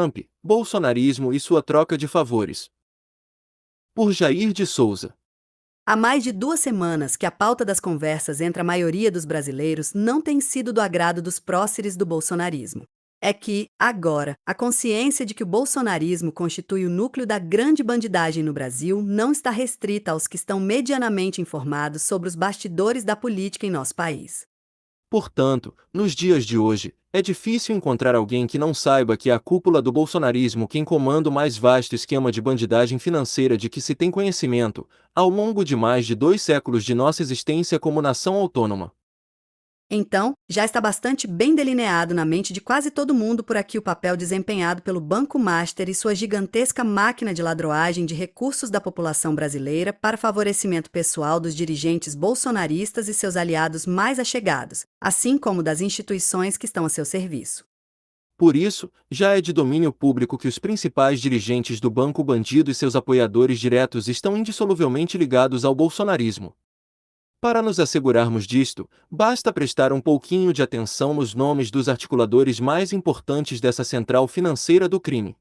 Trump, bolsonarismo e sua troca de favores. Por Jair de Souza. Há mais de 2 semanas que a pauta das conversas entre a maioria dos brasileiros não tem sido do agrado dos próceres do bolsonarismo. É que, agora, a consciência de que o bolsonarismo constitui o núcleo da grande bandidagem no Brasil não está restrita aos que estão medianamente informados sobre os bastidores da política em nosso país. Portanto, nos dias de hoje, é difícil encontrar alguém que não saiba que é a cúpula do bolsonarismo quem comanda o mais vasto esquema de bandidagem financeira de que se tem conhecimento, ao longo de mais de 2 séculos de nossa existência como nação autônoma. Então, já está bastante bem delineado na mente de quase todo mundo por aqui o papel desempenhado pelo Banco Master e sua gigantesca máquina de ladroagem de recursos da população brasileira para favorecimento pessoal dos dirigentes bolsonaristas e seus aliados mais achegados, assim como das instituições que estão a seu serviço. Por isso, já é de domínio público que os principais dirigentes do Banco Bandido e seus apoiadores diretos estão indissoluvelmente ligados ao bolsonarismo. Para nos assegurarmos disto, basta prestar um pouquinho de atenção nos nomes dos articuladores mais importantes dessa central financeira do crime.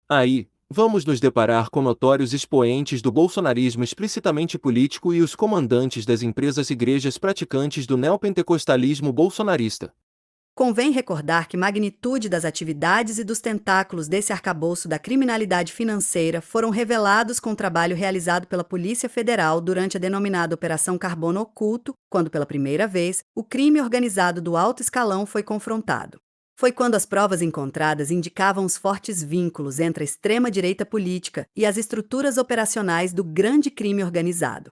Aí, vamos nos deparar com notórios expoentes do bolsonarismo explicitamente político e os comandantes das empresas igrejas praticantes do neopentecostalismo bolsonarista. Convém recordar que magnitude das atividades e dos tentáculos desse arcabouço da criminalidade financeira foram revelados com o trabalho realizado pela Polícia Federal durante a denominada Operação Carbono Oculto, quando pela primeira vez o crime organizado do alto escalão foi confrontado. Foi quando as provas encontradas indicavam os fortes vínculos entre a extrema-direita política e as estruturas operacionais do grande crime organizado.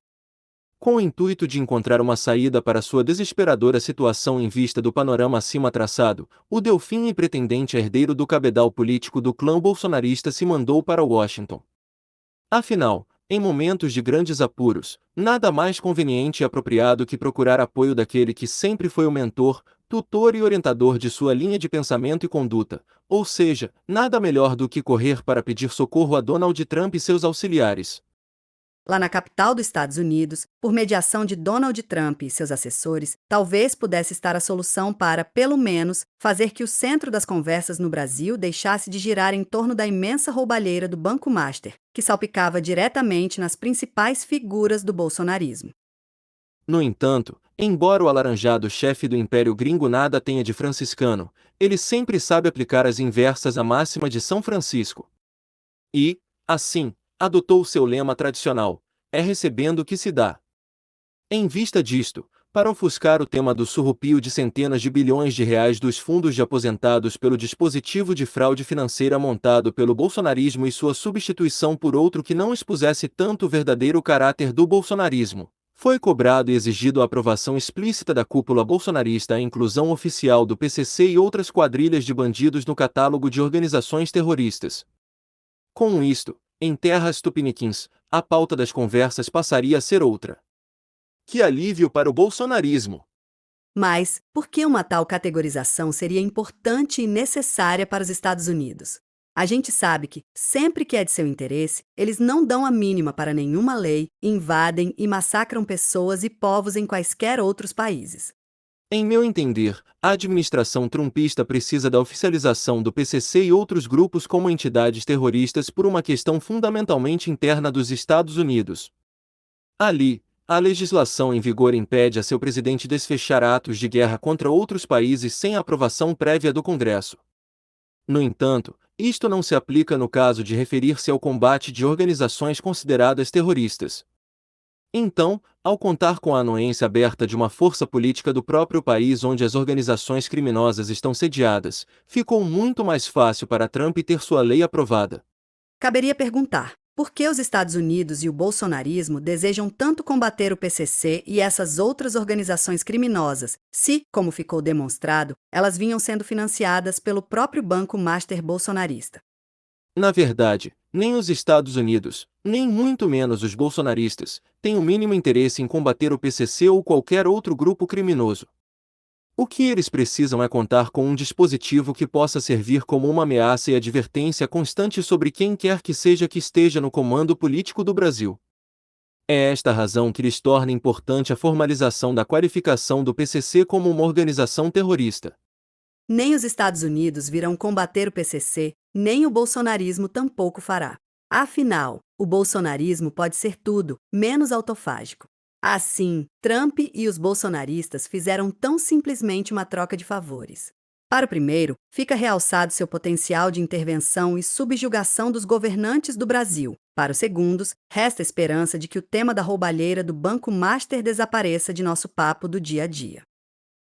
Com o intuito de encontrar uma saída para sua desesperadora situação em vista do panorama acima traçado, o Delfim e pretendente herdeiro do cabedal político do clã bolsonarista se mandou para Washington. Afinal, em momentos de grandes apuros, nada mais conveniente e apropriado que procurar apoio daquele que sempre foi o mentor, tutor e orientador de sua linha de pensamento e conduta, ou seja, nada melhor do que correr para pedir socorro a Donald Trump e seus auxiliares. Lá na capital dos Estados Unidos, por mediação de Donald Trump e seus assessores, talvez pudesse estar a solução para, pelo menos, fazer que o centro das conversas no Brasil deixasse de girar em torno da imensa roubalheira do Banco Master, que salpicava diretamente nas principais figuras do bolsonarismo. No entanto, embora o alaranjado chefe do Império Gringo nada tenha de franciscano, ele sempre sabe aplicar as inversas à máxima de São Francisco. E, assim, adotou seu lema tradicional: é recebendo que se dá. Em vista disto, para ofuscar o tema do surrupio de centenas de bilhões de reais dos fundos de aposentados pelo dispositivo de fraude financeira montado pelo bolsonarismo e sua substituição por outro que não expusesse tanto o verdadeiro caráter do bolsonarismo, foi cobrado e exigido a aprovação explícita da cúpula bolsonarista a inclusão oficial do PCC e outras quadrilhas de bandidos no catálogo de organizações terroristas. Com isto, em terras tupiniquins, a pauta das conversas passaria a ser outra. Que alívio para o bolsonarismo! Mas, por que uma tal categorização seria importante e necessária para os Estados Unidos? A gente sabe que, sempre que é de seu interesse, eles não dão a mínima para nenhuma lei, invadem e massacram pessoas e povos em quaisquer outros países. Em meu entender, a administração trumpista precisa da oficialização do PCC e outros grupos como entidades terroristas por uma questão fundamentalmente interna dos Estados Unidos. Ali, a legislação em vigor impede a seu presidente desfechar atos de guerra contra outros países sem a aprovação prévia do Congresso. No entanto, isto não se aplica no caso de referir-se ao combate de organizações consideradas terroristas. Então, ao contar com a anuência aberta de uma força política do próprio país onde as organizações criminosas estão sediadas, ficou muito mais fácil para Trump ter sua lei aprovada. Caberia perguntar: por que os Estados Unidos e o bolsonarismo desejam tanto combater o PCC e essas outras organizações criminosas, se, como ficou demonstrado, elas vinham sendo financiadas pelo próprio Banco Master bolsonarista? Na verdade, nem os Estados Unidos, nem muito menos os bolsonaristas, têm o mínimo interesse em combater o PCC ou qualquer outro grupo criminoso. O que eles precisam é contar com um dispositivo que possa servir como uma ameaça e advertência constante sobre quem quer que seja que esteja no comando político do Brasil. É esta a razão que lhes torna importante a formalização da qualificação do PCC como uma organização terrorista. Nem os Estados Unidos virão combater o PCC, nem o bolsonarismo tampouco fará. Afinal, o bolsonarismo pode ser tudo, menos autofágico. Assim, Trump e os bolsonaristas fizeram tão simplesmente uma troca de favores. Para o primeiro, fica realçado seu potencial de intervenção e subjugação dos governantes do Brasil. Para os segundos, resta a esperança de que o tema da roubalheira do Banco Master desapareça de nosso papo do dia a dia.